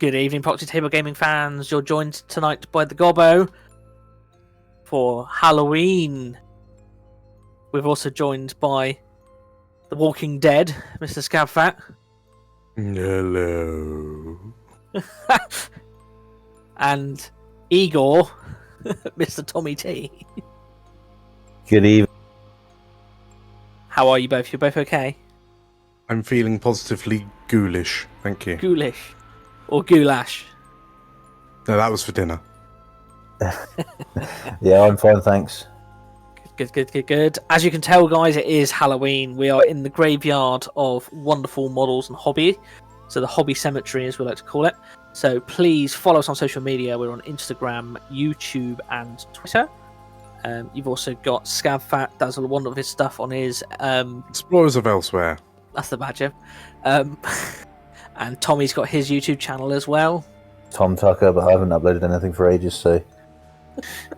Good evening, Proxy Table Gaming fans. You're joined tonight by the Gobbo for Halloween. We're also joined by The Walking Dead, Mr. Scabfat. Hello. And Igor, Mr. Tommy T. Good evening. How are you both? You're both okay? I'm feeling positively ghoulish, thank you. Ghoulish. Or goulash. No, that was for dinner. Yeah, I'm fine, thanks. Good. As you can tell, guys, it is Halloween. We are in the graveyard of wonderful models and hobby. So the hobby cemetery, as we like to call it. So please follow us on social media. We're on Instagram, YouTube, and Twitter. You've also got Scabfat does a lot of his stuff on his Explorers of Elsewhere. That's the badger. And Tommy's got his YouTube channel as well. Tom Tucker, but I haven't uploaded anything for ages, so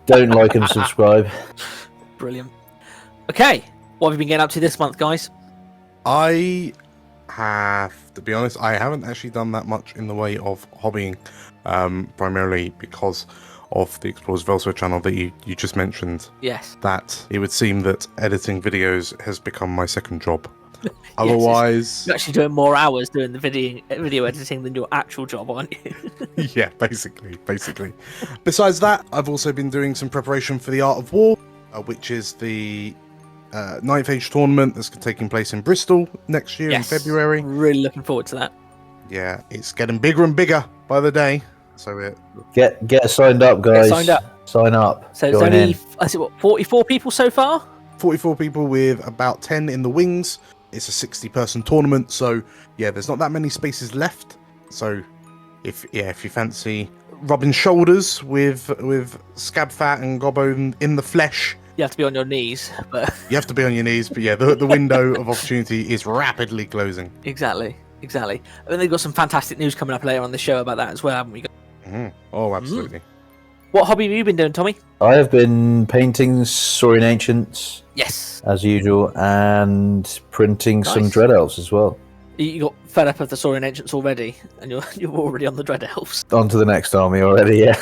don't like and subscribe. Brilliant. Okay, what have you been getting up to this month, guys? I have, to be honest, I haven't actually done that much in the way of hobbying, primarily because of the Explorers of Elsewhere channel that you just mentioned. Yes. That it would seem that editing videos has become my second job. Otherwise, you're actually doing more hours doing the video editing than your actual job, aren't you? yeah, basically. Besides that, I've also been doing some preparation for the Art of War, which is the 9th Age tournament that's taking place in Bristol next year in February. Really looking forward to that. Yeah, it's getting bigger and bigger by the day. So Get signed up, guys. Get signed up. Sign up. So it's only, I see, 44 people so far? 44 people with about 10 in the wings. It's a 60-person tournament, so yeah, there's not that many spaces left. So if you fancy rubbing shoulders with Scabfat and Gobbo in the flesh, you have to be on your knees. But you have to be on your knees. But yeah, the window of opportunity is rapidly closing. Exactly. I mean, they've got some fantastic news coming up later on the show about that as well, haven't we? Mm-hmm. Oh, absolutely. What hobby have you been doing, Tommy? I have been painting Saurian Ancients. Yes. As usual, and printing some Dread Elves as well. You got fed up of the Saurian Ancients already, and you're already on the Dread Elves. On to the next army already, yeah.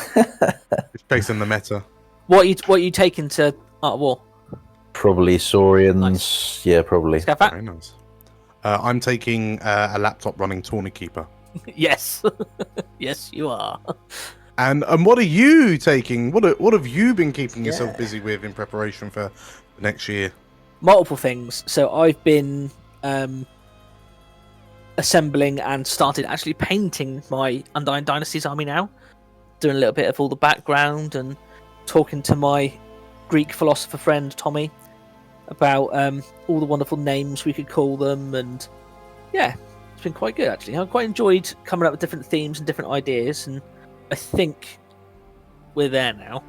It's chasing the meta. What are you taking to Art of War? Probably Saurians. Nice. Yeah, probably. Scabfat? Very nice. I'm taking a laptop running Tournekeeper. Yes. Yes, you are. And what are you taking? What have you been keeping yourself busy with in preparation for next year? Multiple things. So I've been assembling and started actually painting my Undying Dynasty's army now. Doing a little bit of all the background and talking to my Greek philosopher friend Tommy about all the wonderful names we could call them, and yeah, it's been quite good actually. I've quite enjoyed coming up with different themes and different ideas, and I think we're there now.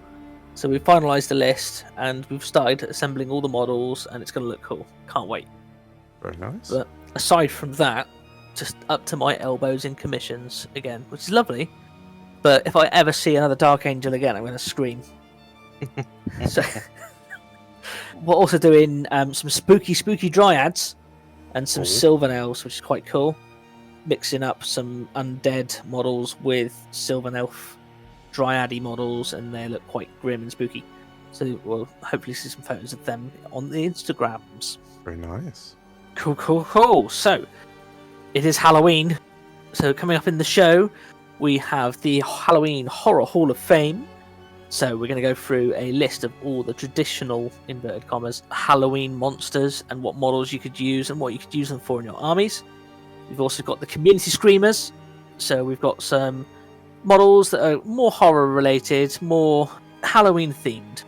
So we've finalised the list and we've started assembling all the models, and it's going to look cool. Can't wait. Very nice. But aside from that, just up to my elbows in commissions again, which is lovely. But if I ever see another Dark Angel again, I'm going to scream. So we're also doing some spooky dryads and some Sylvan Elves, which is quite cool. Mixing up some undead models with Sylvan Elf Dryad-y models, and they look quite grim and spooky. So we'll hopefully see some photos of them on the Instagrams. Very nice. Cool. So it is Halloween. So coming up in the show, we have the Halloween Horror Hall of Fame. So we're going to go through a list of all the traditional, inverted commas, Halloween monsters and what models you could use and what you could use them for in your armies. We've also got the community screamers. So we've got some models that are more horror related, more Halloween themed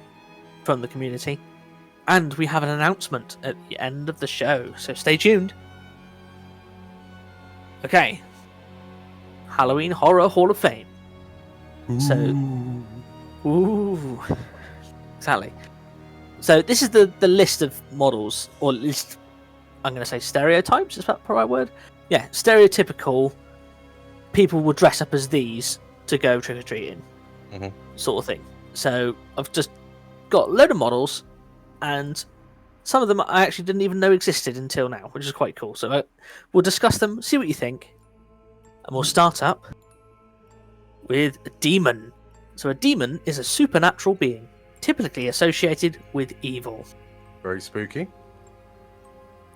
from the community. And we have an announcement at the end of the show, so stay tuned. Okay. Halloween Horror Hall of Fame. Ooh. Exactly. So this is the list of models, or at least I'm going to say stereotypes, is that the right word? Yeah, stereotypical people will dress up as these to go trick-or-treating, sort of thing. So I've just got a load of models, and some of them I actually didn't even know existed until now, which is quite cool. So we'll discuss them, see what you think, and we'll start up with a demon. So a demon is a supernatural being, typically associated with evil. Very spooky.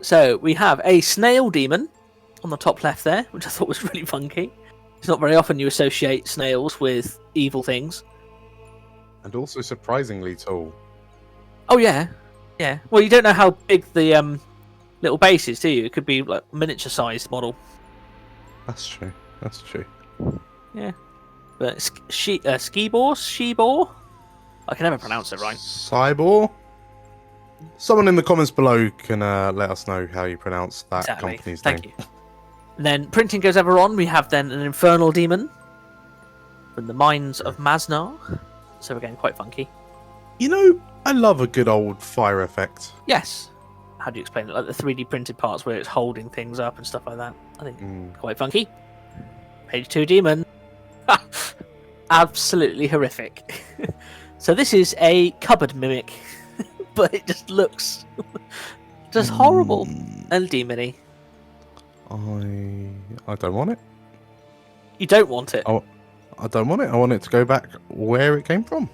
So we have a snail demon on the top left there, which I thought was really funky. It's not very often you associate snails with evil things. And also surprisingly tall. Oh yeah, yeah. Well, you don't know how big the little base is, do you? It could be like a miniature-sized model. That's true. That's true. Yeah. But Skibor? I can never pronounce it right. Cybor? Someone in the comments below can let us know how you pronounce that Exactly. company's Thank name. you. And then printing goes ever on. We have then an infernal demon from the mines of Maznar. So again, quite funky. You know, I love a good old fire effect. Yes. How do you explain it? Like the 3D printed parts where it's holding things up and stuff like that. I think quite funky. Page 2 demon. Absolutely horrific. So this is a cupboard mimic, but it just looks just horrible and demony. I don't want it. You don't want it. Oh, I don't want it. I want it to go back where it came from.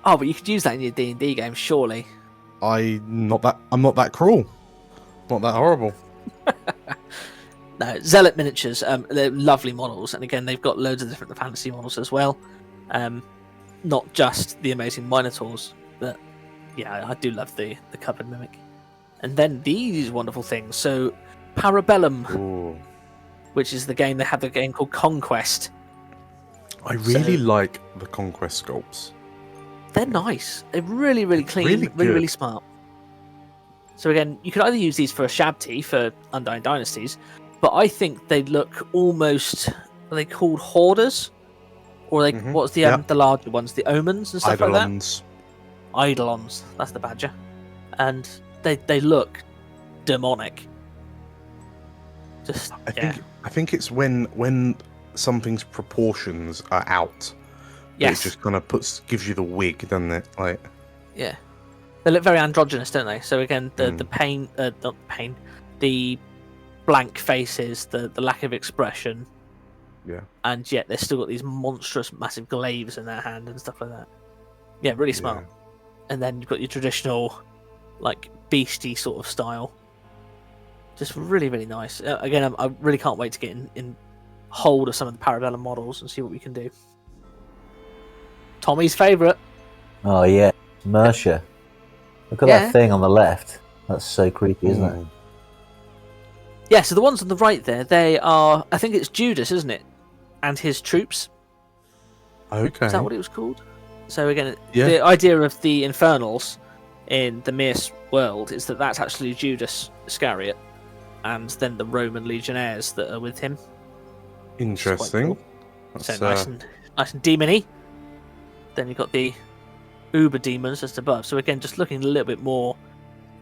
Oh, but you could use that in your D&D game, surely. I'm not that cruel. Not that horrible. No, Zealot miniatures. They're lovely models, and again, they've got loads of different fantasy models as well. Not just the amazing Minotaurs, but yeah, I do love the cupboard mimic. And then these wonderful things. So, Parabellum, Ooh. which is the game, they have the game called Conquest. I really like the Conquest sculpts. They're nice. They're really, really clean, Really really, really good. smart. So again, you could either use these for a Shabti for Undying Dynasties, but I think they look almost, are they called Hoarders? Or they, what's the Yeah. the larger ones, the Omens and stuff Eidolons. like that? Eidolons, that's the badger. And they look demonic. Just I think it's when something's proportions are out. Yes. It just kind of gives you the wig, doesn't it? Like, yeah. They look very androgynous, don't they? So again, the pain, not the pain, the blank faces, the lack of expression. yeah. And yet they've still got these monstrous, massive glaives in their hand and stuff like that. Yeah, really smart. Yeah. And then you've got your traditional, like, beastie sort of style. Just really, really nice. Again, I really can't wait to get in hold of some of the Parabellum models and see what we can do. Tommy's favourite. Oh yeah, Mercia. Look at that thing on the left. That's so creepy, isn't it? Yeah, so the ones on the right there, they are, I think it's Judas, isn't it? And his troops. Okay. Is that what it was called? So again, Yeah. the idea of the Infernals in the Mirce world is that that's actually Judas Iscariot, and then the Roman legionnaires that are with him. Interesting. So That's, nice and demony. Then you've got the Uber demons just above. So again, just looking a little bit more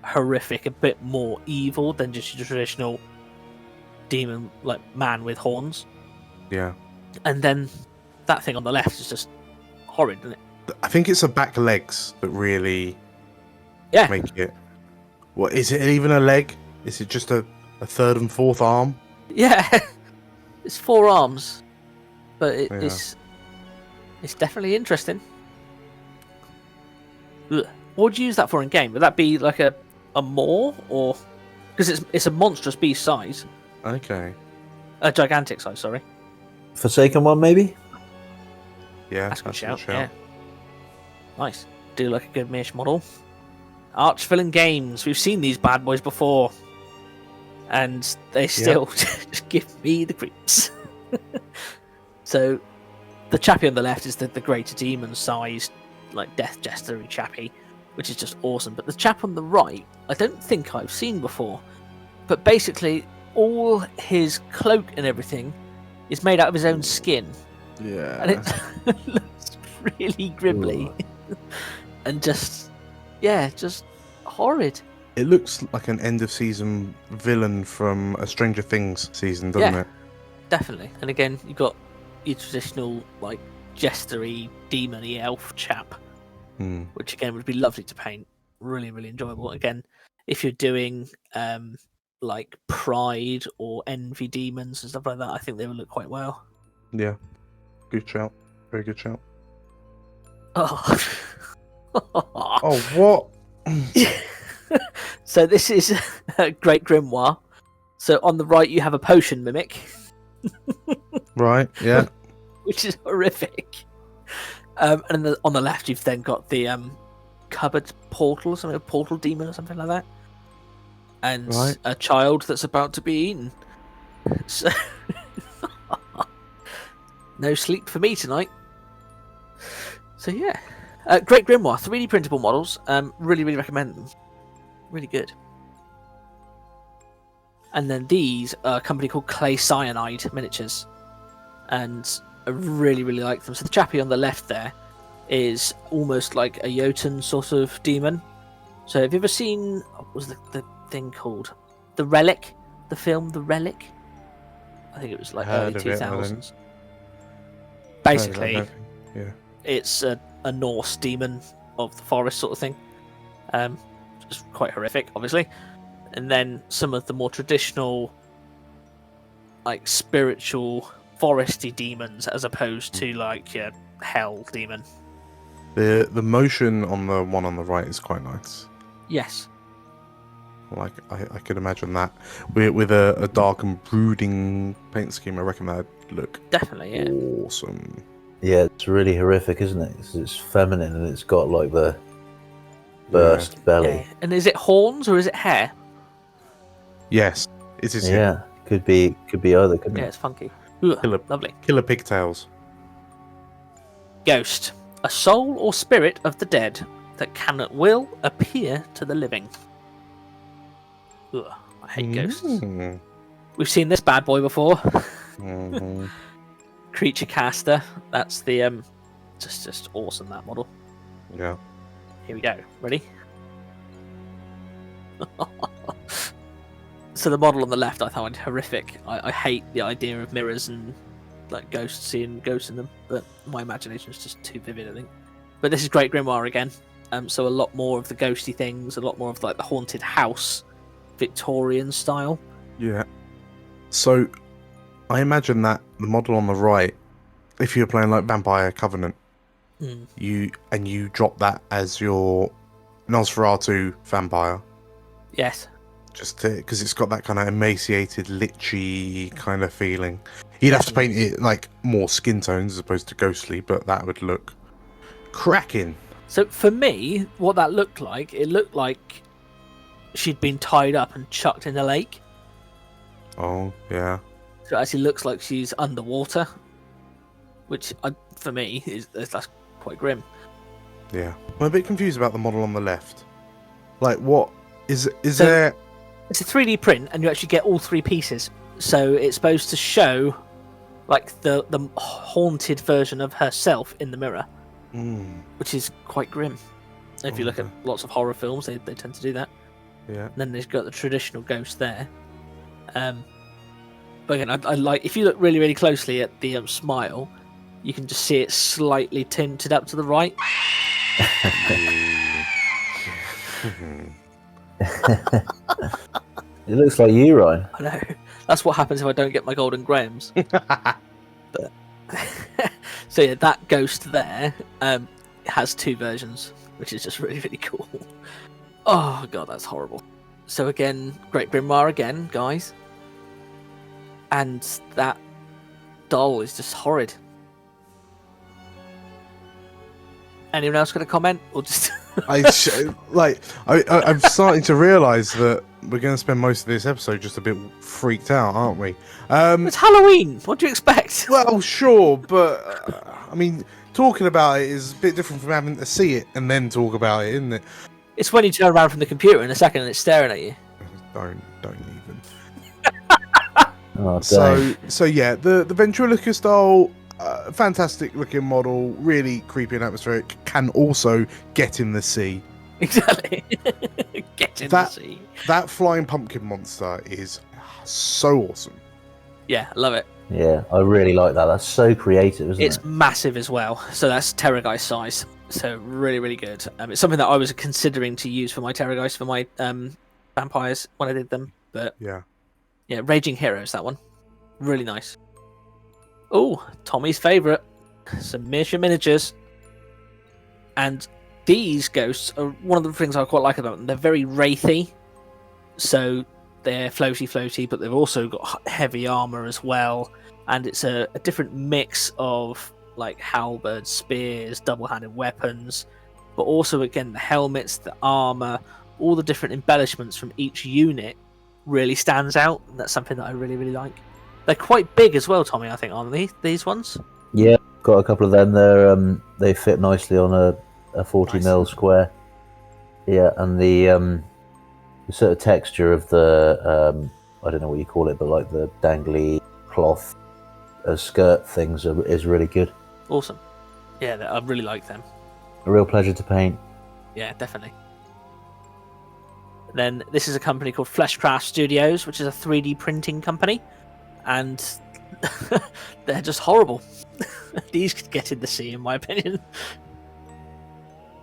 horrific, a bit more evil than just your traditional demon, like man with horns. yeah. And then that thing on the left is just horrid, isn't it? I think it's the back legs that really Yeah. make it. What is it? Even a leg? Is it just a third and fourth arm? Yeah. It's 4 arms, but Yeah. it's definitely interesting. Ugh. What would you use that for in game? Would that be like a maw, or because it's a monstrous beast size, Okay. a gigantic size? Sorry, Forsaken one, maybe? Yeah. that's a good shout. Yeah, nice. Do like a good Mirce model. Archvillain Games. We've seen these bad boys before, and they still just give me the creeps. So, the chappie on the left is the greater demon-sized, like Death Jester-y chappie, which is just awesome. But the chap on the right, I don't think I've seen before. But basically, all his cloak and everything is made out of his own skin, Yeah. and it looks really gribbly, and just horrid. It looks like an end of season villain from a Stranger Things season, doesn't it? Definitely. And again, you've got your traditional, like, jestery, demon-y elf chap, which again would be lovely to paint. Really, really enjoyable. Again, if you're doing like Pride or Envy demons and stuff like that, I think they would look quite well. Yeah. Good shout. Very good shout. Oh. Oh, what? So this is Great Grimoire. So on the right you have a potion mimic, Right, yeah. which is horrific. And on the left you've then got the cupboard portal, something, a portal demon or something like that, and Right. a child that's about to be eaten. So no sleep for me tonight. So yeah, Great Grimoire 3D printable models. Really recommend them. Really good. And then these are a company called Clay Cyanide Miniatures, and I really like them. So the chappie on the left there is almost like a Jotun sort of demon. So have you ever seen, what was the thing called? The Relic? The film The Relic? I think it was like early Heard of it, I 2000s. Heard Basically, of that, yeah. it's a Norse demon of the forest sort of thing. It's quite horrific, obviously. And then some of the more traditional, like spiritual, foresty demons, as opposed to like hell demon. The motion on the one on the right is quite nice. Yes. Like I could imagine that with a dark and brooding paint scheme. I reckon that'd look Definitely, yeah. awesome. Yeah, it's really horrific, isn't it? It's feminine and it's got like the burst belly. Yeah. And is it horns or is it hair? Yes, it is. Yeah, could be either, couldn't Yeah, it? it's funky. Ugh, Killer. lovely. Killer pigtails. Ghost. A soul or spirit of the dead that can at will appear to the living. Ugh, I hate ghosts. Mm. We've seen this bad boy before. Mhm. Creature caster. That's the just awesome, that model. Yeah. Here we go. Ready? So the model on the left I found horrific. I hate the idea of mirrors and like ghosts, seeing ghosts in them, but my imagination is just too vivid, I think. But this is Great Grimoire again. So a lot more of the ghosty things, a lot more of like the haunted house, Victorian style. Yeah. So, I imagine that the model on the right, if you're playing like Vampire Covenant, you drop that as your Nosferatu vampire, Yes. just because it's got that kind of emaciated, lichy kind of feeling. You'd have to paint it like more skin tones as opposed to ghostly, but that would look cracking. So for me, what that looked like, it looked like she'd been tied up and chucked in the lake. Oh yeah. So it actually looks like she's underwater, which for me that's quite grim. Yeah. I'm a bit confused about the model on the left. Like, what is So- there? It's a 3D print, and you actually get all three pieces. So it's supposed to show like the haunted version of herself in the mirror, which is quite grim. If you look at lots of horror films, they tend to do that. Yeah. And then they've got the traditional ghost there. But again, I like, if you look really closely at the smile, you can just see it slightly tinted up to the right. It looks like you, Ryan. I know. That's what happens if I don't get my golden grams. But so yeah, that ghost there has two versions, which is just really cool. Oh god, that's horrible. So again, Great Grimoire again, guys. And that doll is just horrid. Anyone else going to comment, or just? I'm starting to realise that we're going to spend most of this episode just a bit freaked out, aren't we? It's Halloween. What do you expect? Well, sure, but I mean, talking about it is a bit different from having to see it and then talk about it, isn't it? It's when you turn around from the computer in a second and it's staring at you. Don't even. Oh, dang. So yeah, the Ventriloquist style, fantastic looking model, really creepy and atmospheric. Can also get in the sea. Exactly. Get in the sea. That flying pumpkin monster is so awesome. Yeah, I love it. Yeah, I really like that. That's so creative, isn't It's it? massive as well. So that's Terrorgeist size. So really good. It's something that I was considering to use for my Terrorgeist, for my vampires when I did them. But Yeah. yeah, Raging Heroes, that one. Really nice. Oh, Tommy's favourite. Some miniatures. And these ghosts are one of the things I quite like about them. They're very wraithy. So they're floaty, but they've also got heavy armour as well. And it's a different mix of like halberds, spears, double-handed weapons. But also, again, the helmets, the armour, all the different embellishments from each unit really stands out. And that's something that I really, really like. They're quite big as well, Tommy, I think, aren't they? These ones? Yeah, got a couple of them. They fit nicely on a 40mm square. Yeah, and the sort of texture of the I don't know what you call it, but like the dangly cloth skirt things is really good. Awesome. Yeah, I really like them. A real pleasure to paint. Yeah, definitely. Then this is a company called Fleshcraft Studios, which is a 3D printing company, and they're just horrible. These could get in the sea, in my opinion.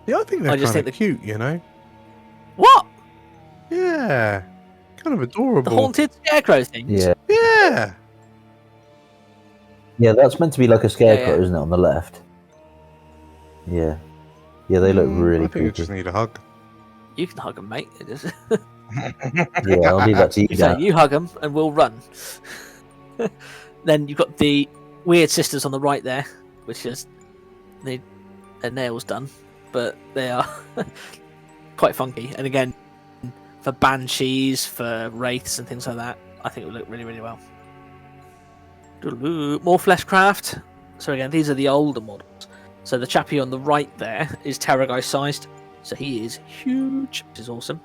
Yeah, I think they're kind of cute, you know? What? Yeah. Kind of adorable. The haunted scarecrow things? Yeah. Yeah. Yeah, that's meant to be like a scarecrow, Yeah. isn't it, on the left? Yeah. Yeah, they look really I think I creepy. just need a hug. You can hug them, mate. Yeah, I'll leave that to you, Dan. You hug them, and we'll run. Then you've got the Weird Sisters on the right there, which is their nails done, but they are quite funky. And again, for banshees, for wraiths, and things like that, I think it would look really, really well. More Fleshcraft. So again, these are the older models. So the chappie on the right there is Terrorgeist sized, so he is huge, which is awesome.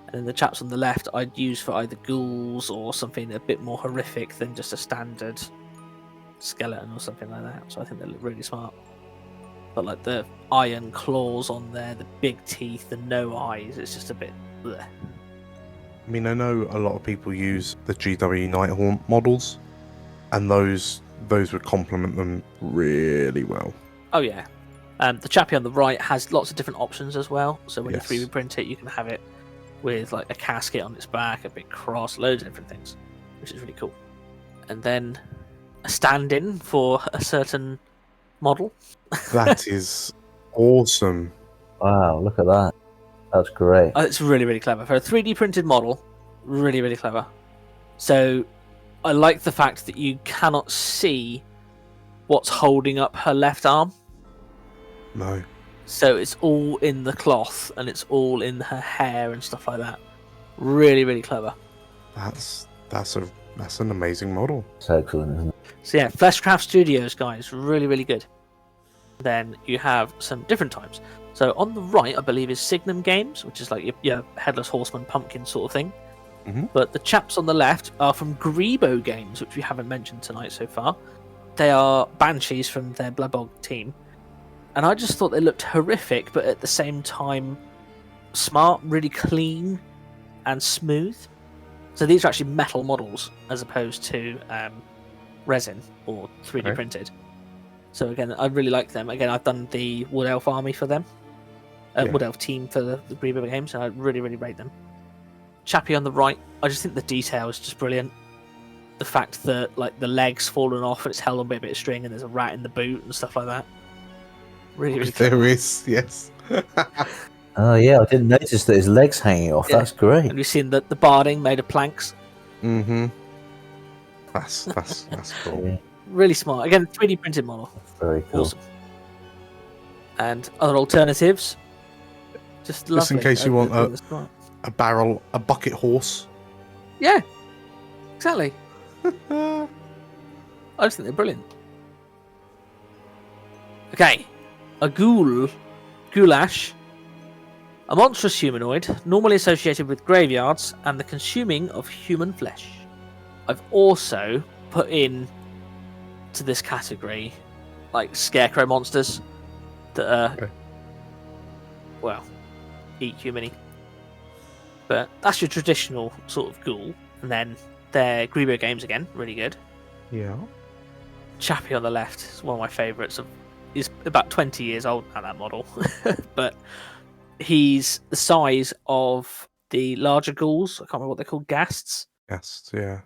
And then the chaps on the left I'd use for either ghouls or something a bit more horrific than just a standard skeleton or something like that. So I think they look really smart. But like the iron claws on there, the big teeth, the no eyes, it's just a bit bleh. I mean, I know a lot of people use the GW Nighthaunt models, and those would complement them really well. Oh yeah. The chappie on the right has lots of different options as well. So when you 3D print it, you can have it with like a casket on its back, a big cross, loads of different things, which is really cool. And then a stand-in for a certain model. That is awesome. Wow, look at that. That's great. It's really, really clever. For a 3D printed model, really, really clever. So I like the fact that you cannot see what's holding up her left arm. No. So it's all in the cloth and it's all in her hair and stuff like that. Really, really clever. That's an amazing model. It's excellent, isn't it? So yeah, Fleshcraft Studios, guys, really, really good. Then you have some different types. So on the right, I believe, is Signum Games, which is like your Headless Horseman pumpkin sort of thing. Mm-hmm. But the chaps on the left are from Grebo Games, which we haven't mentioned tonight so far. They are banshees from their Bloodbog team. And I just thought they looked horrific, but at the same time smart, really clean and smooth. So these are actually metal models as opposed to resin or 3D printed. So again, I really like them. Again, I've done the Wood Elf army for them. Wood Elf team for the Grebo Games, and I really, really rate them. Chappie on the right, I just think the detail is just brilliant. The fact that like the legs fallen off and it's held on by a bit of string and there's a rat in the boot and stuff like that. Really, really cool. There is, yes. Oh yeah, I didn't notice that his legs hanging off. Yeah. That's great. And we've seen the barding made of planks. Mm-hmm. That's cool. Yeah, Really smart. Again, 3D printed model. very cool. Awesome. And other alternatives. Just lovely. in case you want Smart. a bucket horse. Yeah, exactly. I just think they're brilliant. Okay, a goulash, a monstrous humanoid normally associated with graveyards and the consuming of human flesh. I've also put in to this category like scarecrow monsters that are eat humany. But that's your traditional sort of ghoul. And then they're Grebo Games again, really good. Yeah. Chappie on the left is one of my favourites. He's about 20 years old now, that model. But he's the size of the larger ghouls. I can't remember what they're called, ghasts. Yes, yeah.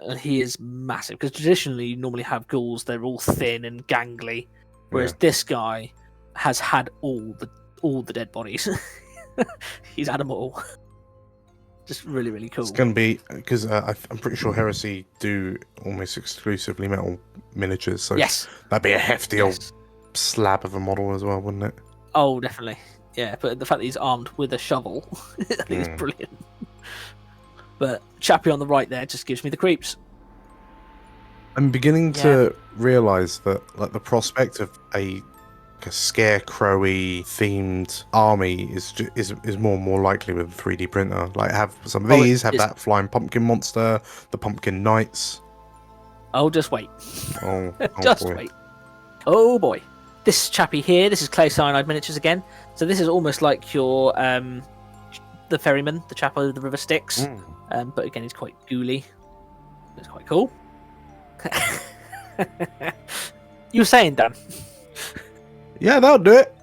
And he is massive, because traditionally you normally have ghouls, they're all thin and gangly, whereas this guy has had all the dead bodies. He's had them all. Just really, really cool. It's going to be, because I'm pretty sure Heresy do almost exclusively metal miniatures, so that'd be a hefty old slab of a model as well, wouldn't it? Oh, definitely. Yeah, but the fact that he's armed with a shovel, I think is brilliant. But Chappie on the right there just gives me the creeps. I'm beginning to realise that like the prospect of a scarecrowy themed army is more and more likely with a 3D printer. Like have some of these, have that flying pumpkin monster, the pumpkin knights. Oh, just wait. Oh, just boy. wait. Oh boy. This Chappie here, this is clay cyanide miniatures again. So this is almost like your the ferryman, the chap over the river Styx. But again, he's quite ghouly. It's quite cool. You were saying, Dan? Yeah, that'll do it.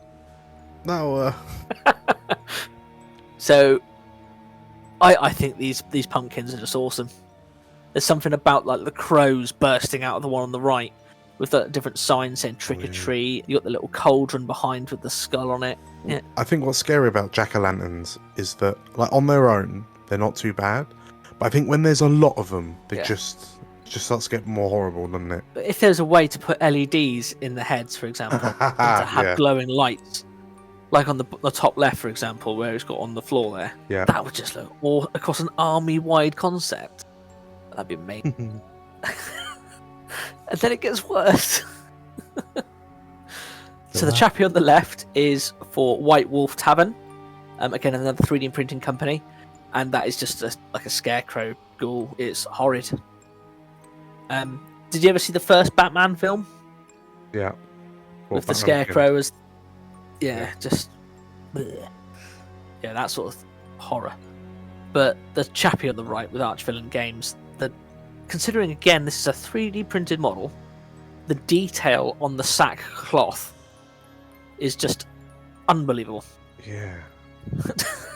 That'll. So, I think these pumpkins are just awesome. There's something about like the crows bursting out of the one on the right, with the different signs saying "trick or treat." You got the little cauldron behind with the skull on it. Yeah. I think what's scary about jack-o'-lanterns is that, like on their own, they're not too bad. But I think when there's a lot of them, they just starts to get more horrible, doesn't it? But if there's a way to put LEDs in the heads, for example, and to have glowing lights, like on the top left, for example, where it's got on the floor there, that would just look all across an army-wide concept. That'd be amazing. And then it gets worse. So the chappie on the left is for White Wolf Tavern, again another 3D printing company, and that is just like a scarecrow ghoul. It's horrid. Did you ever see the first Batman film? Yeah. With the scarecrow as just bleh. Yeah, that sort of horror. But the chappie on the right with Archvillain Games, considering again this is a 3D printed model, the detail on the sack cloth is just unbelievable. Yeah.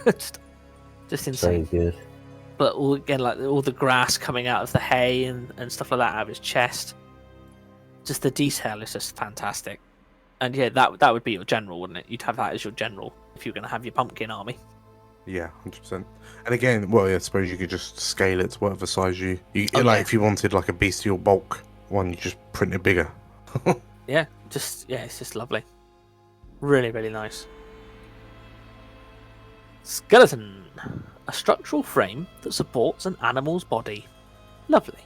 just insane. Very good. But all the grass coming out of the hay and stuff like that out of his chest. Just the detail is just fantastic. And yeah, that would be your general, wouldn't it? You'd have that as your general if you're going to have your pumpkin army. Yeah, 100%. And again, well, I suppose you could just scale it to whatever size if you wanted like a bestial bulk one, you just print it bigger. It's just lovely. Really, really nice. Skeleton. A structural frame that supports an animal's body. Lovely.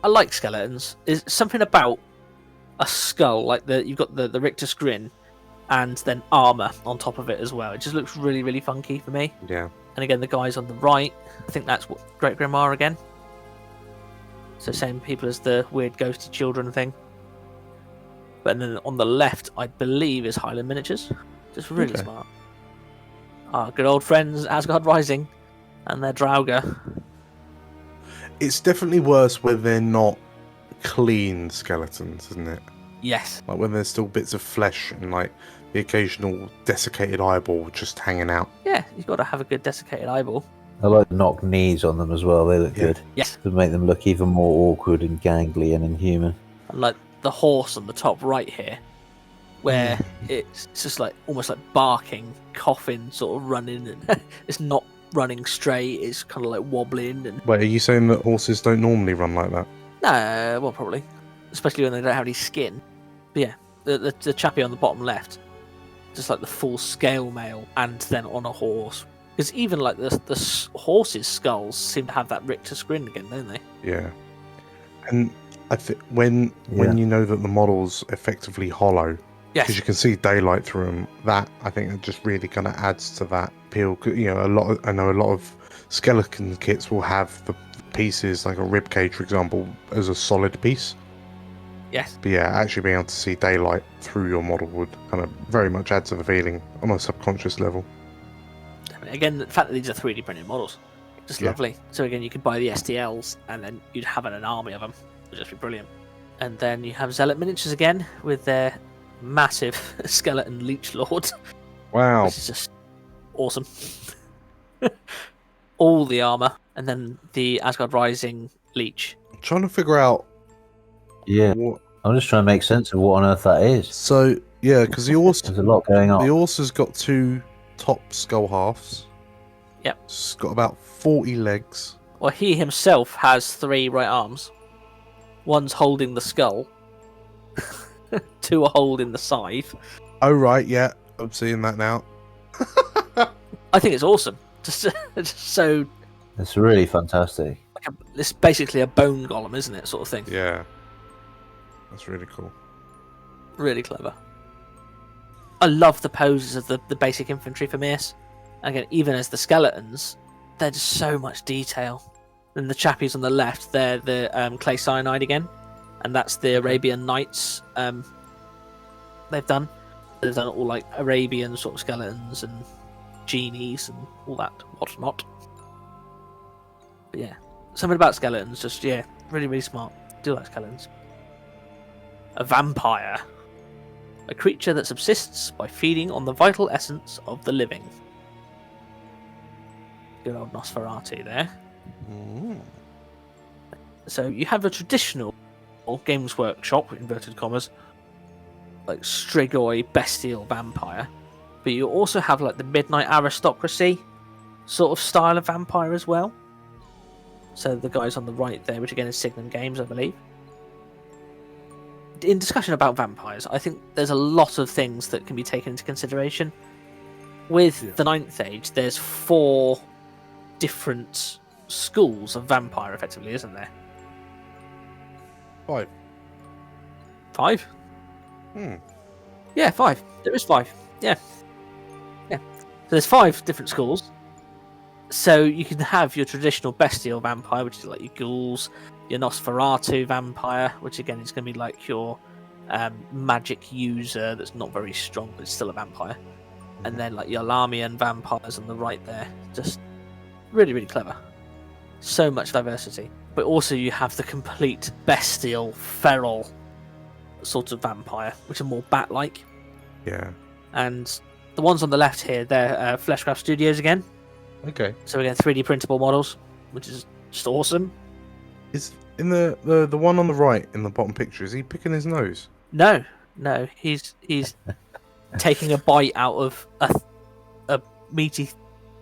I like skeletons. There's something about a skull, like you've got the rictus grin, and then armor on top of it as well. It just looks really, really funky for me. Yeah. And again, the guys on the right, I think that's what Great Grimoire again. So same people as the weird ghosty children thing. But then on the left, I believe is Highland Miniatures. Just really smart. Our good old friends Asgard Rising and their Draugr. It's definitely worse when they're not clean skeletons, isn't it? Yes. Like when there's still bits of flesh and like the occasional desiccated eyeball just hanging out. Yeah, you've got to have a good desiccated eyeball. I like the knock knees on them as well. They look good. Yes. To make them look even more awkward and gangly and inhuman. And like the horse on the top right here, where it's just like almost like barking, coughing, sort of running, and it's not running straight. It's kind of like wobbling. And wait, are you saying that horses don't normally run like that? No, well, probably, especially when they don't have any skin. But yeah, the chappie on the bottom left, just like the full scale male, and then on a horse. Because even like the horses' skulls seem to have that rictus grin again, don't they? Yeah, and I think when you know that the model's effectively hollow. Yes. Because you can see daylight through them. That I think it just really kind of adds to that appeal. You know, I know a lot of skeleton kits will have the pieces, like a rib cage, for example, as a solid piece. Yes. But yeah, actually being able to see daylight through your model would kind of very much add to the feeling on a subconscious level. Again, the fact that these are 3D printed models, just lovely. So again, you could buy the STLs, and then you'd have an army of them. It would just be brilliant. And then you have Zealot Miniatures again with their massive skeleton leech lord. Wow. Which is just awesome. All the armor, and then the Asgard Rising leech. I'm trying to figure out. Yeah, What... I'm just trying to make sense of what on earth that is. So yeah, because the horse, There's a lot going on. the horse has got 2 top skull halves. Yep. It's got about 40 legs. Well, he himself has 3 right arms. One's holding the skull. 2 are holding the scythe. Oh right, yeah, I'm seeing that now. I think it's awesome. Just so It's really fantastic. it's basically a bone golem, isn't it? Sort of thing. Yeah, that's really cool. Really clever. I love the poses of the basic infantry for Mirs. Again, even as the skeletons, they're just so much detail. And the chappies on the left, they're the clay cyanide again, and that's the Arabian Nights. They've done all like Arabian sort of skeletons and genies and all that whatnot. But yeah, something about skeletons, just really, really smart. Do like skeletons. A vampire. A creature that subsists by feeding on the vital essence of the living. Good old Nosferatu there. Mm. So you have a traditional Games Workshop, inverted commas, like Strigoi bestial vampire, but you also have like the Midnight Aristocracy sort of style of vampire as well. So the guys on the right there, which again is Signum Games, I believe. In discussion about vampires, I think there's a lot of things that can be taken into consideration. With the 9th Age, there's 4 different schools of vampire, effectively, isn't there? 5. 5? Hmm. Yeah, 5. There is 5. Yeah. So there's 5 different schools. So you can have your traditional bestial vampire, which is like your ghouls, your Nosferatu vampire, which again is going to be like your magic user that's not very strong, but it's still a vampire. And then like your Lamian vampires on the right there. Just really, really clever. So much diversity. But also you have the complete bestial, feral sort of vampire, which are more bat-like. Yeah. And the ones on the left here, they're Fleshcraft Studios again. Okay. So again, 3D printable models, which is just awesome. Is in the one on the right in the bottom picture? Is he picking his nose? No, he's taking a bite out of a meaty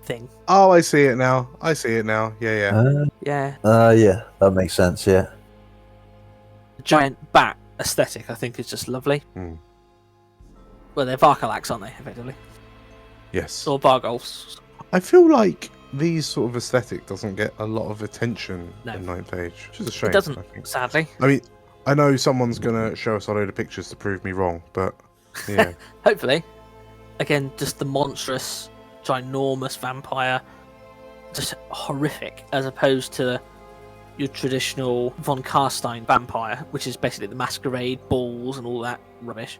thing. Oh, I see it now. Yeah, yeah. Yeah, That makes sense. Yeah. the giant bat aesthetic, I think, is just lovely. Hmm. Well, they're Varkalax, aren't they, effectively? Yes. Or Vargols. I feel like these sort of aesthetic doesn't get a lot of attention No. in 9th Age, which is a shame. It doesn't, I think. sadly. I mean, I know someone's gonna show us a load of pictures to prove me wrong, but yeah. Hopefully. Again, just the monstrous, ginormous vampire. Just horrific, as opposed to your traditional von Karstein vampire, which is basically the masquerade, balls, and all that rubbish.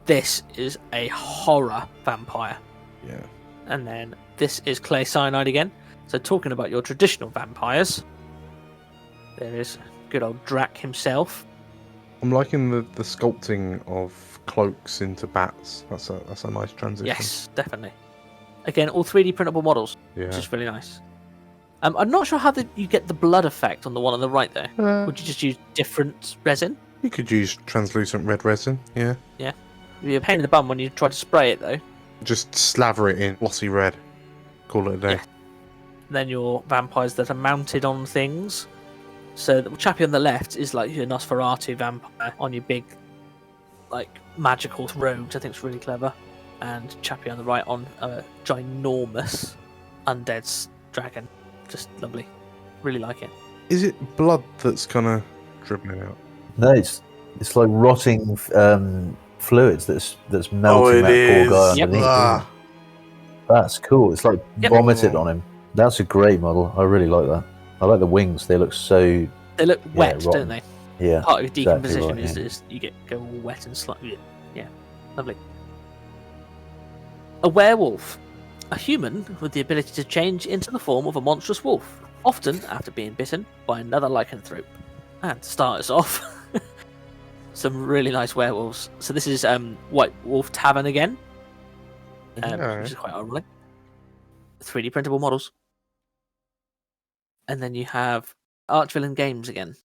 This is a horror vampire. Yeah. And then this is clay cyanide again. So talking about your traditional vampires, there is good old Drac himself. I'm liking the sculpting of cloaks into bats. That's a nice transition. Yes, definitely. Again, all 3D printable models, Yeah. which is really nice. I'm not sure how you get the blood effect on the one on the right there. Would you just use different resin? You could use translucent red resin. Yeah. Yeah. It'd be a pain in the bum when you try to spray it though. Just slaver it in glossy red. Call it a day. Yeah. Then your vampires that are mounted on things. So the chappie on the left is like your Nosferatu vampire on your big, like, magical robes. I think it's really clever. And chappie on the right on a ginormous undead dragon. Just lovely. Really like it. Is it blood that's kind of dribbling out? No, it's like rotting fluids that's melting that poor guy Yep. underneath. Ah. That's cool. It's like Yep. vomited on him. That's a great model. I really like that. I like the wings. They look so. They look wet, rotten. don't they? Yeah. Part of decomposition right, yeah. is you go all wet and slimy. Yeah, lovely. A werewolf. A human with the ability to change into the form of a monstrous wolf, often after being bitten by another lycanthrope. And to start us off, some really nice werewolves. So this is White Wolf Tavern again, which is quite ironic. 3D printable models. And then you have Archvillain Games again.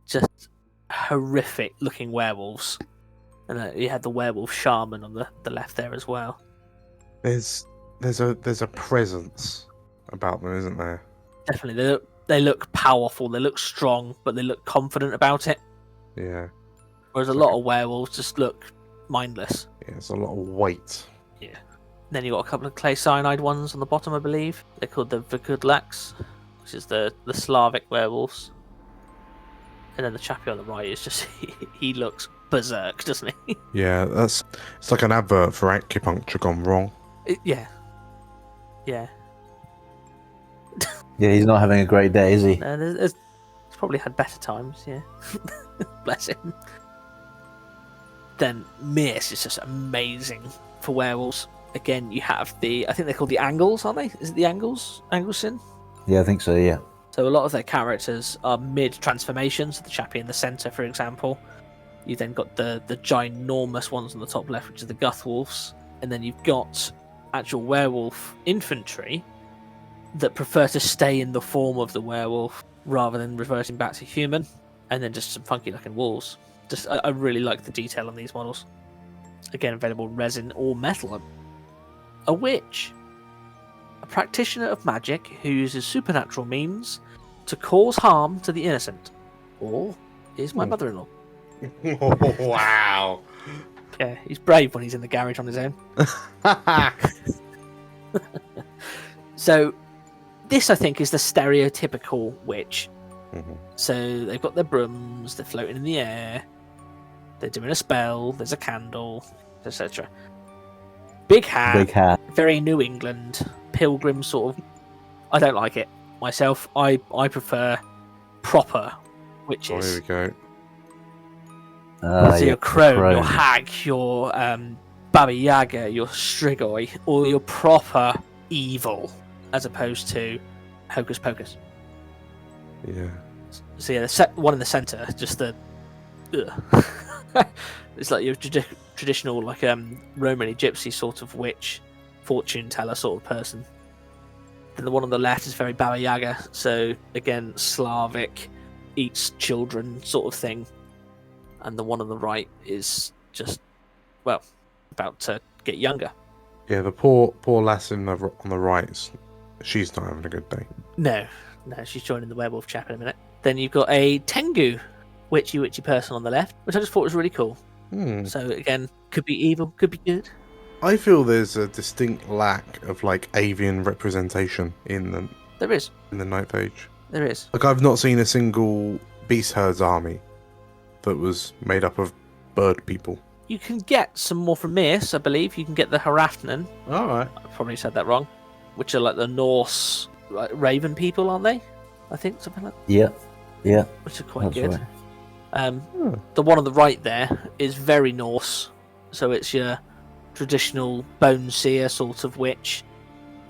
Just horrific looking werewolves. And you had the werewolf shaman on the left there as well. There's a presence about them, isn't there? Definitely, they look powerful, they look strong, but they look confident about it. Yeah. Whereas a lot of werewolves just look mindless. Yeah, there's a lot of weight. Yeah. Then you got a couple of clay cyanide ones on the bottom, I believe. They're called the Vikudlaks, which is the Slavic werewolves. And then the chappie on the right is just he looks berserk, doesn't he? Yeah, it's like an advert for acupuncture gone wrong. Yeah. Yeah. Yeah, he's not having a great day, is he? No, he's probably had better times, yeah. Bless him. Then Mirce is just amazing for werewolves. Again, you have I think they're called the Angles, aren't they? Is it the Angles? Angleson? Yeah, I think so, yeah. So a lot of their characters are mid-transformation, so the chappie in the centre, for example. You then got the ginormous ones on the top left, which are the Guthwolves. And then you've got actual werewolf infantry that prefer to stay in the form of the werewolf rather than reverting back to human. And then just some funky-looking wolves. I really like the detail on these models. Again, available in resin or metal. A witch. A practitioner of magic who uses supernatural means to cause harm to the innocent. Or is my mother-in-law. Wow. Yeah, he's brave when he's in the garage on his own. So, this I think is the stereotypical witch. Mm-hmm. So they've got their brooms, they're floating in the air, they're doing a spell, there's a candle, etc. Big hat, very New England, pilgrim sort of. I don't like it myself. I prefer proper witches. Oh, here we go. So Yeah, your crone, your hag, your Baba Yaga, your Strigoi, all your proper evil, as opposed to Hocus Pocus. Yeah. So yeah, the one in the centre, just the. It's like your traditional, like Romany gypsy sort of witch, fortune teller sort of person. Then the one on the left is very Baba Yaga, so again Slavic, eats children sort of thing. And the one on the right is just, well, about to get younger. Yeah, the poor lass on the right, she's not having a good day. No, she's joining the werewolf chap in a minute. Then you've got a Tengu, witchy person on the left, which I just thought was really cool. So again, could be evil, could be good. I feel there's a distinct lack of like avian representation in the Ninth Age. There is. Like I've not seen a single beast herds army that was made up of bird people. You can get some more from Mirce, I believe. You can get the Harafnan. All right. I probably said that wrong. Which are like the Norse like raven people, aren't they? I think something like that. Yeah. Which are quite That's good. right. The one on the right there is very Norse. So it's your traditional bone seer sort of witch.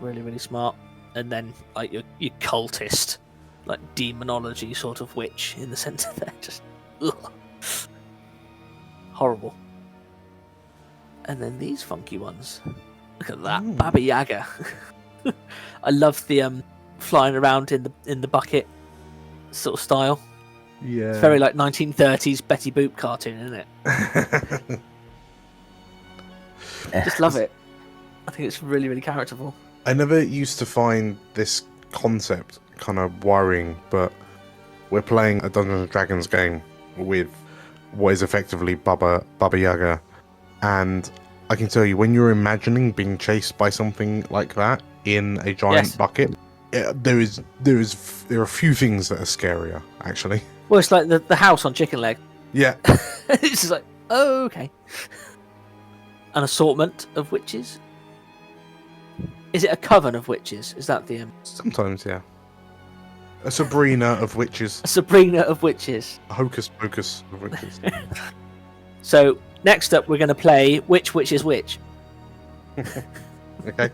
Really, really smart. And then like your cultist, like demonology sort of witch in the centre there. Just ugh. Horrible. And then these funky ones. Look at that, Baba Yaga. I love the flying around in the bucket sort of style. Yeah. It's very like 1930s Betty Boop cartoon, isn't it? Just love it. I think it's really, really characterful. I never used to find this concept kind of worrying, but we're playing a Dungeons and Dragons game with what is effectively Baba Yaga, and I can tell you, when you're imagining being chased by something like that in a giant bucket, there are a few things that are scarier, actually. Well, it's like the house on Chicken Leg. Yeah. It's just like, oh, okay. An assortment of witches. Is it a coven of witches? Is that the Sometimes, yeah. A Sabrina of witches. A Sabrina of witches. A Hocus Pocus of witches. So next up, we're going to play Which Witch is Which. Okay.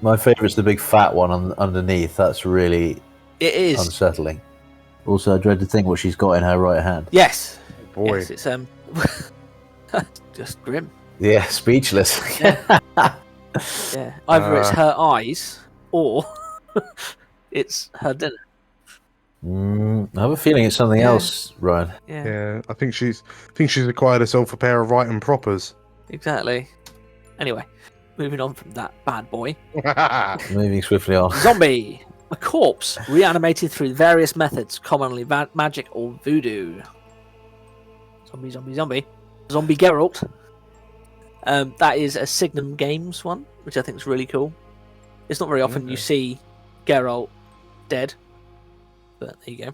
My favourite's the big fat one underneath. That's really It is. unsettling. Also, I dread to think what she's got in her right hand. Yes. Boy. Yes, it's just grim. Yeah, speechless. Yeah. Either it's her eyes or it's her dinner. I have a feeling it's something Yeah. else, Ryan. Yeah, I think she's acquired herself a pair of right and propers. exactly. Anyway, moving on from that bad boy. Moving swiftly on. Zombie. A corpse reanimated through various methods, commonly magic or voodoo. Zombie, zombie, zombie. Zombie Geralt. That is a Signum Games one, which I think is really cool. It's not very often you see Geralt dead, but there you go.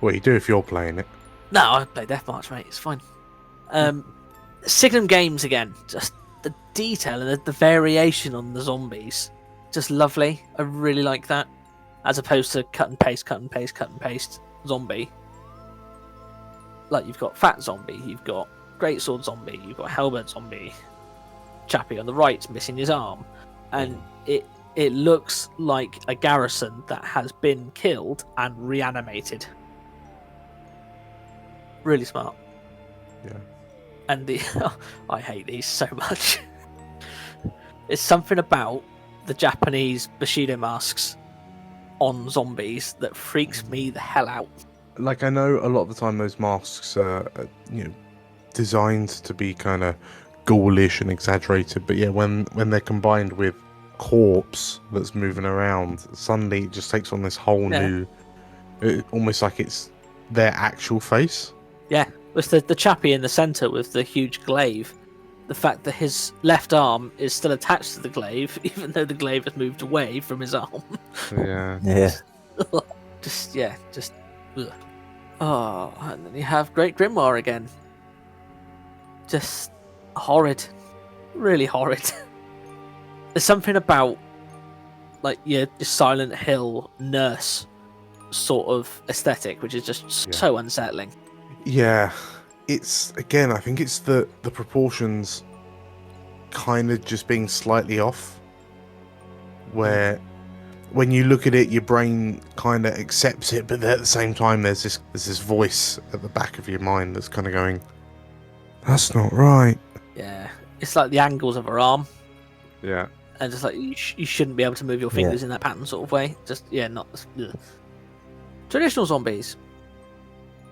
Well, you do if you're playing it. No, I play Death March, mate. It's fine. Signum Games again. Just the detail and the variation on the zombies. Just lovely. I really like that. As opposed to cut and paste, cut and paste, cut and paste zombie. Like you've got Fat Zombie, you've got Greatsword Zombie, you've got Halberd Zombie. Chappie on the right's missing his arm. And it looks like a garrison that has been killed and reanimated. Really smart. Yeah. And I hate these so much. It's something about the Japanese Bushido masks on zombies that freaks me the hell out. Like, I know a lot of the time those masks are, designed to be kind of ghoulish and exaggerated, but yeah, when they're combined with corpse that's moving around, suddenly it just takes on this whole new, almost like it's their actual face. Yeah, with the chappie in the centre with the huge glaive. The fact that his left arm is still attached to the glaive, even though the glaive has moved away from his arm. Yeah. Yeah. just. Ugh. Oh, and then you have Great Grimoire again. Just horrid. Really horrid. There's something about, like, your Silent Hill nurse sort of aesthetic, which is just so unsettling. Yeah. It's, again, I think it's the proportions kind of just being slightly off. Where when you look at it, your brain kind of accepts it, but at the same time, there's this voice at the back of your mind that's kind of going, "That's not right." Yeah, it's like the angles of her arm, Yeah. and just like you shouldn't be able to move your fingers in that pattern sort of way. Just not traditional zombies.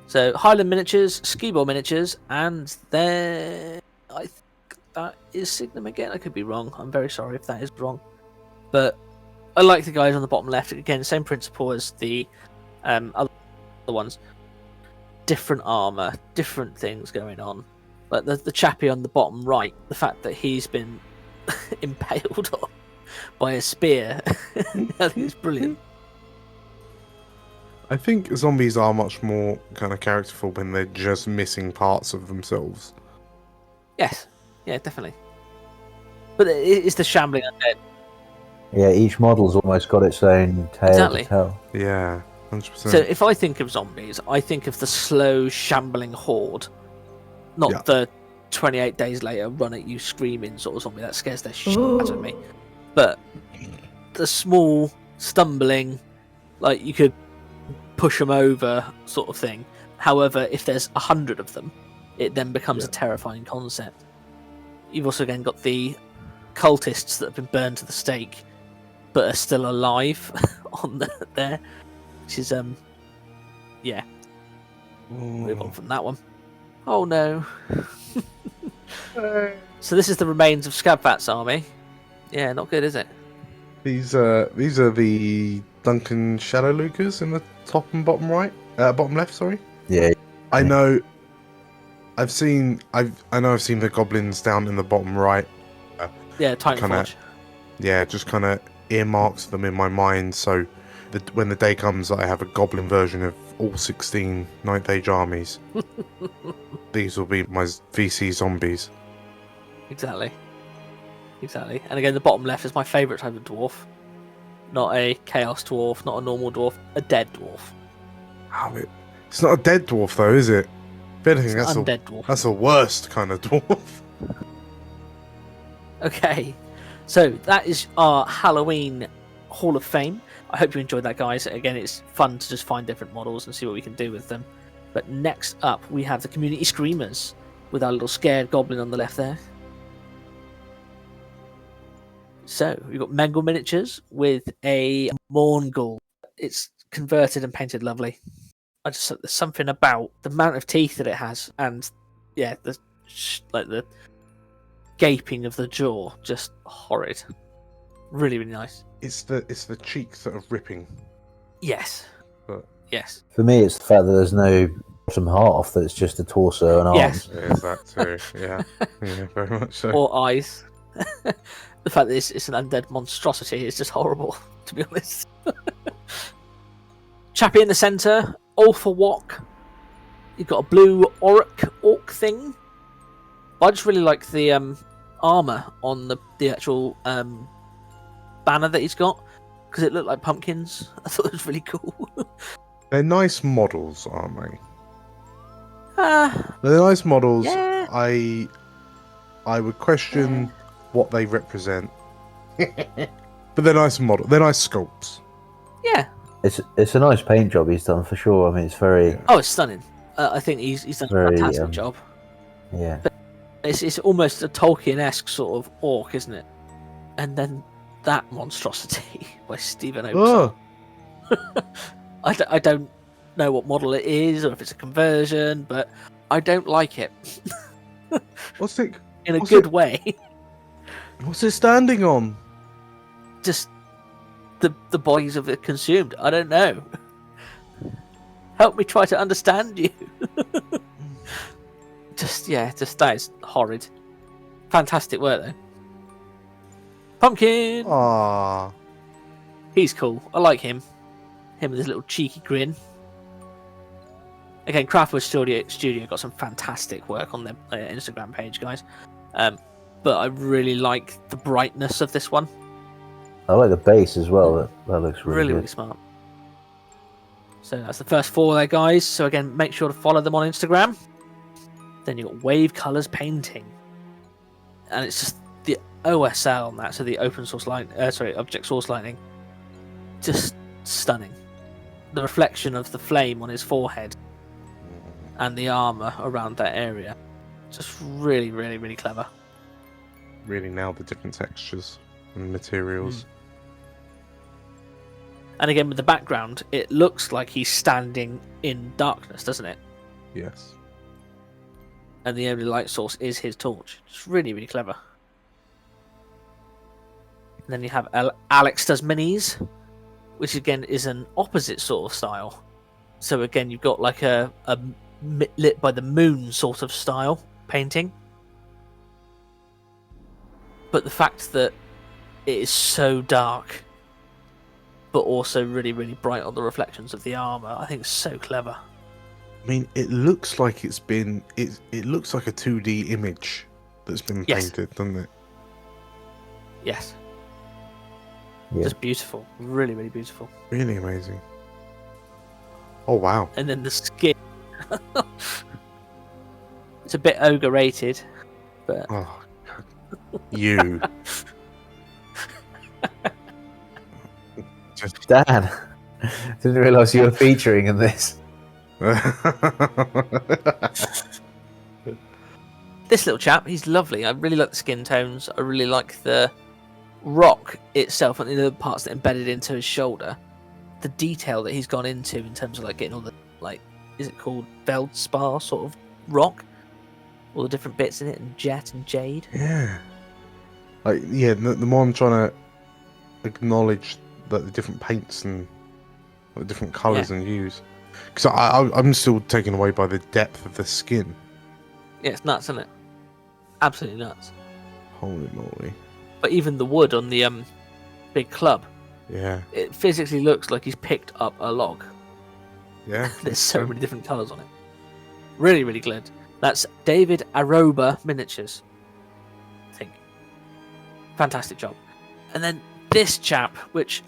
So Highland miniatures, Skibor miniatures, and then I think that is Signum again. I could be wrong. I'm very sorry if that is wrong, but I like the guys on the bottom left. Again, same principle as the other ones. Different armor, different things going on. Like the chappie on the bottom right, the fact that he's been impaled by a spear, I think it's brilliant. I think zombies are much more kind of characterful when they're just missing parts of themselves. Yes, yeah, definitely. But it's the shambling undead. Yeah, each model's almost got its own tale to tell. Yeah, 100%. So if I think of zombies, I think of the slow, shambling horde, not the 28 days later run at you screaming sort of zombie that scares the shit out of me. But the small, stumbling, like you could push them over sort of thing. However, if there's 100 of them, it then becomes a terrifying concept. You've also again got the cultists that have been burned to the stake but are still alive on there, which is move on from that one. Oh no. So this is the remains of Scabvat's army. Yeah, not good, is it? These are the Duncan Shadowlookers in the top and bottom right, bottom left. Sorry. Yeah. I know. I've seen the goblins down in the bottom right. Yeah, Titanforge. Just kind of earmarks them in my mind, so that when the day comes, I have a goblin version of all 16 Ninth Age armies. These will be my VC zombies. Exactly. And again, the bottom left is my favourite type of dwarf. Not a chaos dwarf, not a normal dwarf, a dead dwarf. Oh, it's not a dead dwarf though, is it? If anything, It's an undead dwarf. That's a worst kind of dwarf. Okay, so that is our Halloween Hall of Fame. I hope you enjoyed that, guys. Again, it's fun to just find different models and see what we can do with them. But next up, we have the Community Screamers with our little scared goblin on the left there. So we've got Mengel miniatures with a Morngul. It's converted and painted lovely. There's something about the amount of teeth that it has, and yeah, the gaping of the jaw, just horrid. Really, really nice. It's the cheeks that are ripping. Yes. But yes. For me, it's the fact that there's no bottom half; that it's just a torso and arms. Yes. There's that too. Yeah, yeah, very much so. Or eyes. The fact that it's an undead monstrosity is just horrible, to be honest. Chappie in the centre, all for Wok. You've got a blue orc thing. I just really like the armour on the actual banner that he's got, because it looked like pumpkins. I thought it was really cool. They're nice models, aren't they? Ah, They're nice models. yeah. I would question what they represent, but they're nice models. They're nice sculpts. Yeah. It's a nice paint job he's done for sure. I mean, it's very Oh, it's stunning. I think he's done a Very, fantastic job. yeah. It's almost a Tolkien-esque sort of orc, isn't it? And then that monstrosity by Stephen Oakes. Oh, I don't know what model it is or if it's a conversion, but I don't like it. what's it? In a What's good it- way. What's it standing on? Just the bodies of it consumed. I don't know. Help me try to understand you. Just that is horrid. Fantastic work though. Pumpkin. Ah, He's cool. I like him. Him with his little cheeky grin. Again, Craftwood Studio got some fantastic work on their Instagram page, guys. But I really like the brightness of this one. I like the base as well. That looks really Really good. smart. So that's the first 4 there, guys. So again, make sure to follow them on Instagram. Then you've got Wave Colors Painting. And it's just the OSL on that, so the open source object source lighting. Just stunning. The reflection of the flame on his forehead and the armor around that area. Just really, really, really clever. really nailed the different textures and materials. And again, with the background, it looks like he's standing in darkness, doesn't it? Yes. And the only light source is his torch. It's really, really clever. And then you have Alex Does Minis, which again is an opposite sort of style. So again, you've got like a lit by the moon sort of style painting. But the fact that it is so dark, but also really, really bright on the reflections of the armor, I think is so clever. I mean, it looks like it's been. It looks like a 2D image that's been Yes. painted, doesn't it? Yes. Yeah. Just beautiful. Really, really beautiful. Really amazing. Oh wow! And then the skin. It's a bit ogre rated, but Oh, God. You. Just. Dan, didn't realise you were featuring in this. this little chap, he's lovely. I really like the skin tones. I really like the rock itself and the other parts that embedded into his shoulder. The detail that he's gone into in terms of like getting all the is it called Feldspar sort of rock? All the different bits in it, and jet and jade. Yeah. The more I'm trying to acknowledge the different paints and the different colours and hues, because I'm still taken away by the depth of the skin. Yeah, it's nuts, isn't it? Absolutely nuts. Holy moly! But even the wood on the big club, Yeah, it physically looks like he's picked up a log. yeah. There's so many different colours on it. Really, really good. That's David Aroba Miniatures, I think. Fantastic job. And then this chap, which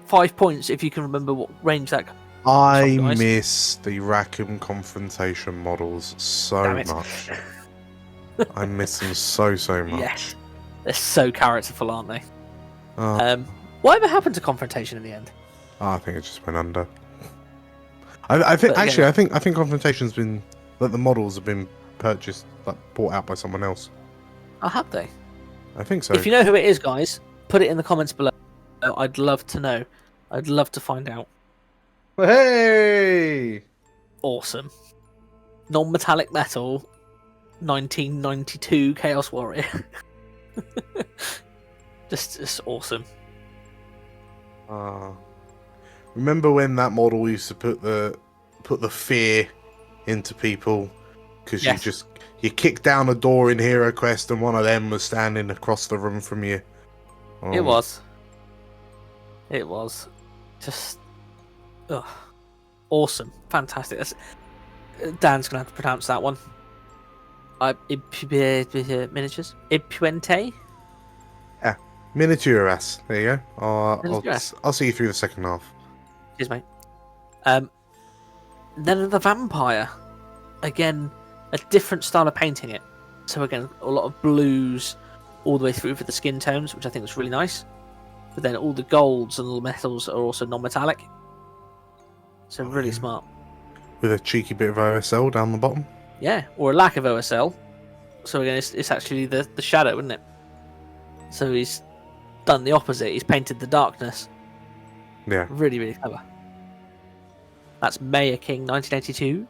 5 points if you can remember what range that. I Guys. miss the Rackham confrontation models so Damn it. much. I miss them so much. Yes, they're so characterful, aren't they? Oh, Whatever happened to confrontation in the end? I think it just went under. I think But again- actually, I think confrontation's been that the models have been purchased, bought out by someone else. Oh, have they? I think so. If you know who it is, guys, put it in the comments below. I'd love to know. I'd love to find out. Hey! Awesome. Non-metallic metal, 1992 Chaos Warrior. just awesome. Remember when that model used to put the fear into people because Yes. you kicked down a door in Hero Quest and one of them was standing across the room from you. It was just awesome, fantastic. Dan's gonna have to pronounce that one. Miniatures. Ipuente. Yeah, Miniaturas. There you go. Miniaturas. I'll see you through the second half. Cheers, mate. Then the vampire. Again, a different style of painting it. So again, a lot of blues all the way through for the skin tones, which I think is really nice. But then all the golds and all the metals are also non-metallic. So really smart. With a cheeky bit of OSL down the bottom. Yeah, or a lack of OSL. So again, it's actually the shadow, isn't it? So he's done the opposite. He's painted the darkness. Yeah. Really, really clever. That's Maya King 1982.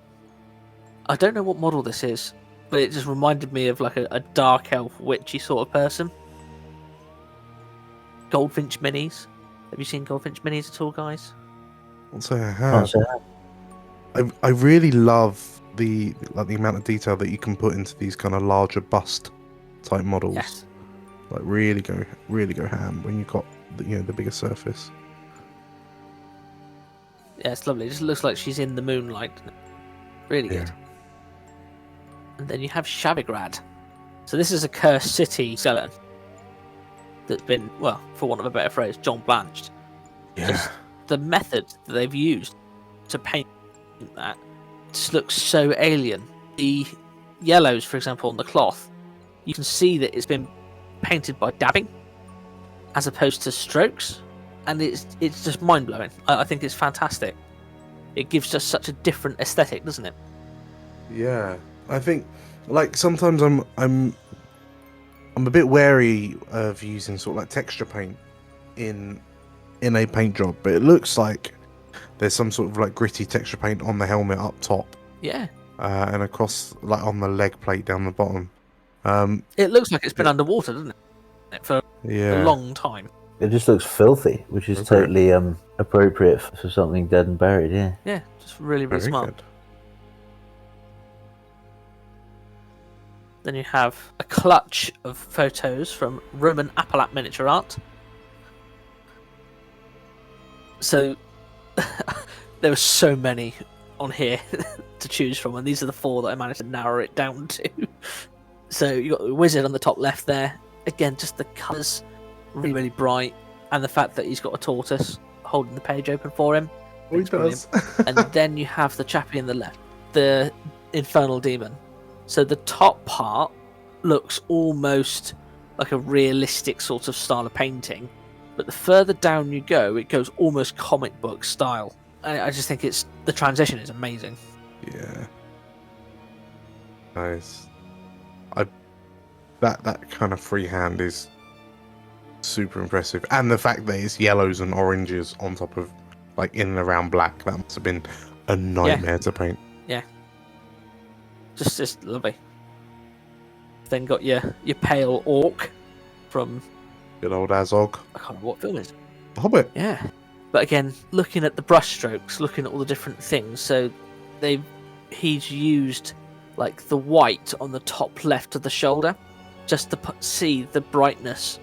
I don't know what model this is, but it just reminded me of like a dark elf witchy sort of person. Goldfinch minis. Have you seen Goldfinch minis at all, guys? I'll say I have. I really love the amount of detail that you can put into these kind of larger bust type models. Yes. Like really go ham when you've got the bigger surface. Yeah, it's lovely. It just looks like she's in the moonlight. Really good. And then you have Shavigrad. So this is a cursed city skeleton that's been, well, for want of a better phrase, John Blanched. Yeah. Just the method that they've used to paint that just looks so alien. The yellows, for example, on the cloth, you can see that it's been painted by dabbing as opposed to strokes, and it's just mind-blowing. I think it's fantastic. It gives just such a different aesthetic, doesn't it? Yeah, I think like sometimes I'm a bit wary of using sort of like texture paint in a paint job, but it looks like there's some sort of like gritty texture paint on the helmet up top. Yeah. And across like on the leg plate down the bottom. It looks like it's been underwater, doesn't it? For a long time. It just looks filthy, which is totally appropriate for something dead and buried. Yeah. Yeah, just really, really smart. Good. Then you have a clutch of photos from Roman Appalap Miniature Art. So there were so many on here to choose from, and these are the 4 that I managed to narrow it down to. So you got the wizard on the top left there. Again, just the colours really, really bright, and the fact that he's got a tortoise holding the page open for him. He does. And then you have the chappie in the left, the infernal demon. So the top part looks almost like a realistic sort of style of painting, but the further down you go, it goes almost comic book style. I just think the transition is amazing. Yeah. Nice. That kind of freehand is super impressive, and the fact that it's yellows and oranges on top of like in and around black, that must have been a nightmare to paint. Yeah. Just lovely. Then got your pale orc from Good old Azog. I can't remember what film it is. Hobbit. Yeah. But again, looking at the brush strokes, looking at all the different things, so he's used like the white on the top left of the shoulder just to see the brightness.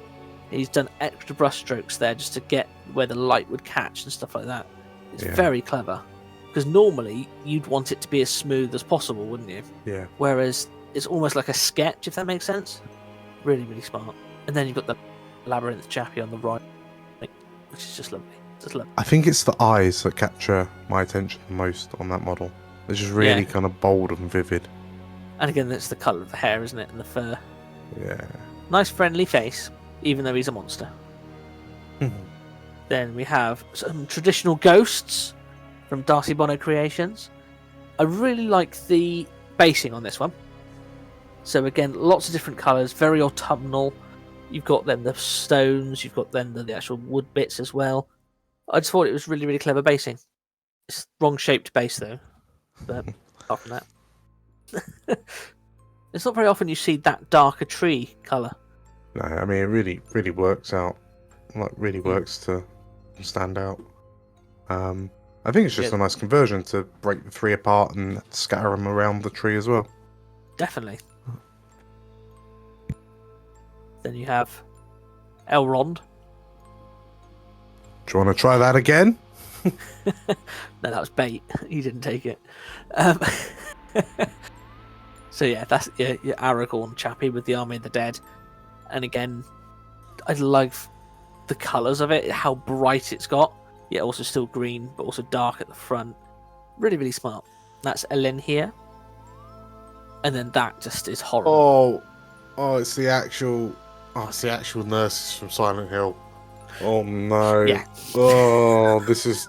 He's done extra brush strokes there just to get where the light would catch and stuff like that. It's very clever, because normally you'd want it to be as smooth as possible, wouldn't you? Yeah. Whereas it's almost like a sketch, if that makes sense. Really, really smart. And then you've got the labyrinth chappie on the right, which is just lovely. I think it's the eyes that capture my attention the most on that model. It's just really kind of bold and vivid. And again, that's the colour of the hair, isn't it? And the fur. Yeah. Nice friendly face, even though he's a monster. Then we have some traditional ghosts from Darcy Bono Creations. I really like the basing on this one. So again, lots of different colours, very autumnal. You've got then the stones, you've got then the actual wood bits as well. I just thought it was really, really clever basing. It's wrong shaped base though. But apart from that, it's not very often you see that darker tree colour. No, I mean, it really works out. Like, really works to stand out. I think it's just a nice conversion to break the 3 apart and scatter them around the tree as well. Definitely. Then you have Elrond. Do you want to try that again? No, that was bait. You didn't take it. So yeah, that's your Aragorn chappie with the Army of the Dead. And again, I love the colours of it, how bright it's got. Yeah, also still green, but also dark at the front. Really, really smart. That's Elin here. And then that just is horrible. Oh, it's the actual nurses from Silent Hill. Oh no. Yeah. Oh, this is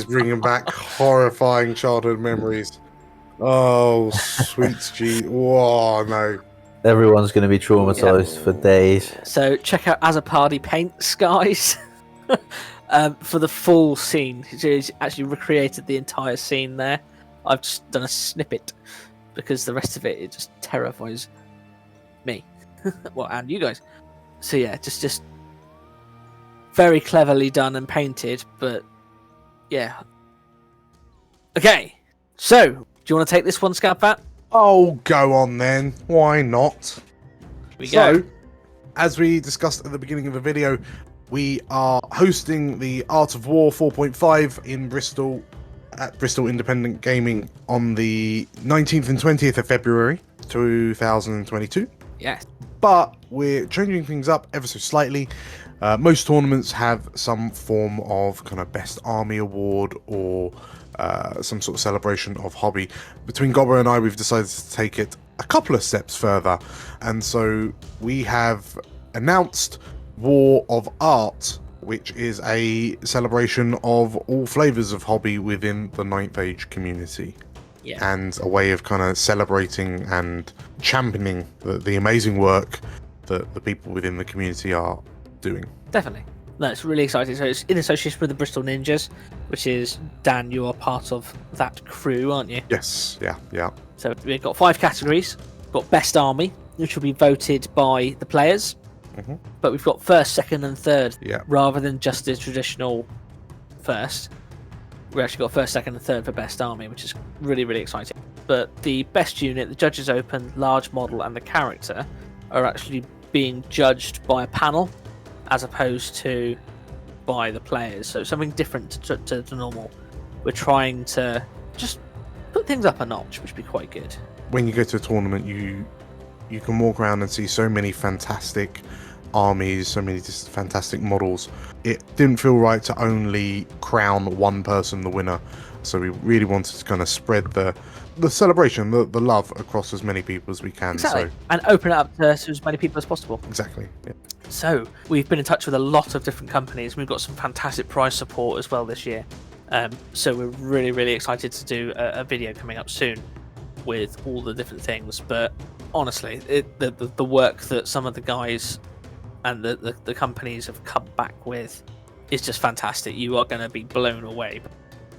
bringing back horrifying childhood memories. Oh, sweet G. Whoa, no. Everyone's going to be traumatized for days. So check out Azzopardi Paints, guys. For the full scene. He's actually recreated the entire scene there. I've just done a snippet because the rest of it just terrifies me. Well, and you guys. So yeah, just very cleverly done and painted, but yeah. Okay, so do you want to take this one, Scabfat? Oh, go on then. Why not? We go. As we discussed at the beginning of the video, we are hosting the Art of War 4.5 in Bristol at Bristol Independent Gaming on the 19th and 20th of February 2022. Yes. But we're changing things up ever so slightly. Most tournaments have some form of kind of best army award or some sort of celebration of hobby. Between Gobber and I, we've decided to take it a couple of steps further, and so we have announced War of Art, which is a celebration of all flavors of hobby within the 9th Age community. Yeah. And a way of kind of celebrating and championing the amazing work that the people within the community are doing. Definitely. No, it's really exciting. So it's in association with the Bristol Ninjas, which is, Dan, you are part of that crew, aren't you? Yes, yeah. So we've got 5 categories. We've got Best Army, which will be voted by the players. Mm-hmm. But we've got first, second and third, Yeah. rather than just the traditional first. We actually got first, second and third for Best Army, which is really, really exciting. But the best unit, the Judges Open, large model and the character are actually being judged by a panel as opposed to by the players. So something different to normal. We're trying to just put things up a notch, which would be quite good. When you go to a tournament, you can walk around and see so many fantastic armies, so many just fantastic models. It didn't feel right to only crown one person the winner, so we really wanted to kind of spread the celebration, the love across as many people as we can. Exactly. So And open it up to as many people as possible. exactly. Yeah. So we've been in touch with a lot of different companies. We've got some fantastic prize support as well this year. So we're really, really excited to do a video coming up soon with all the different things. But honestly, the work that some of the guys and the companies have come back with is just fantastic. You are going to be blown away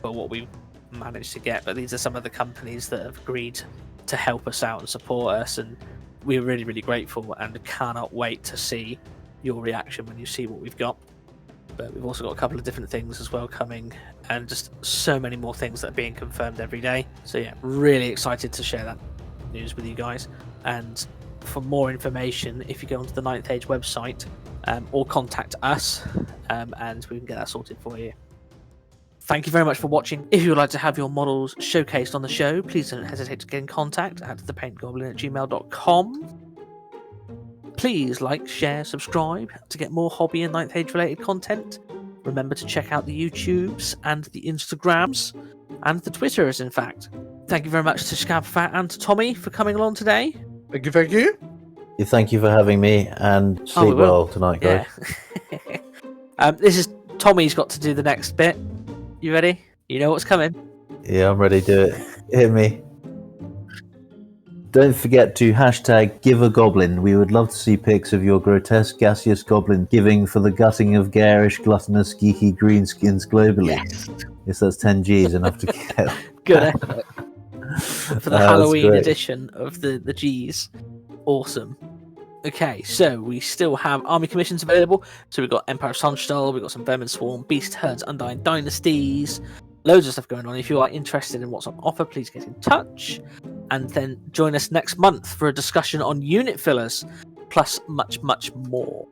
by what we've managed to get. But these are some of the companies that have agreed to help us out and support us, and we're really, really grateful and cannot wait to see your reaction when you see what we've got. But we've also got a couple of different things as well coming, and just so many more things that are being confirmed every day. So yeah, really excited to share that news with you guys. And for more information, if you go onto the 9th Age website or contact us, and we can get that sorted for you. Thank you very much for watching. If you would like to have your models showcased on the show, please don't hesitate to get in contact at thepaintgoblin@gmail.com. Please like, share, subscribe to get more hobby and 9th Age related content. Remember to check out the YouTubes and the Instagrams and the Twitters, in fact. Thank you very much to Scabfat and to Tommy for coming along today. Thank you. Thank you for having me, and sleep well tonight, guys. Yeah. This is Tommy's got to do the next bit. You ready? You know what's coming. Yeah, I'm ready to do it. Hit me. Don't forget to hashtag give a goblin. We would love to see pics of your grotesque gaseous goblin giving for the gutting of garish, gluttonous, geeky greenskins globally. Yes, that's 10 G's, enough to kill. Good effort. For the Halloween edition of the G's. Awesome. Okay, so we still have army commissions available. So we've got Empire of Sunstar, we've got some Vermin Swarm, Beast Herds, Undying Dynasties, loads of stuff going on. If you are interested in what's on offer, please get in touch. And then join us next month for a discussion on unit fillers, plus much, much more.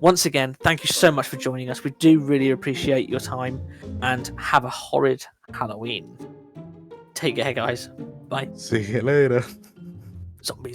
Once again, thank you so much for joining us. We do really appreciate your time, and have a horrid Halloween. Take care, guys. Bye. See you later. Zombie.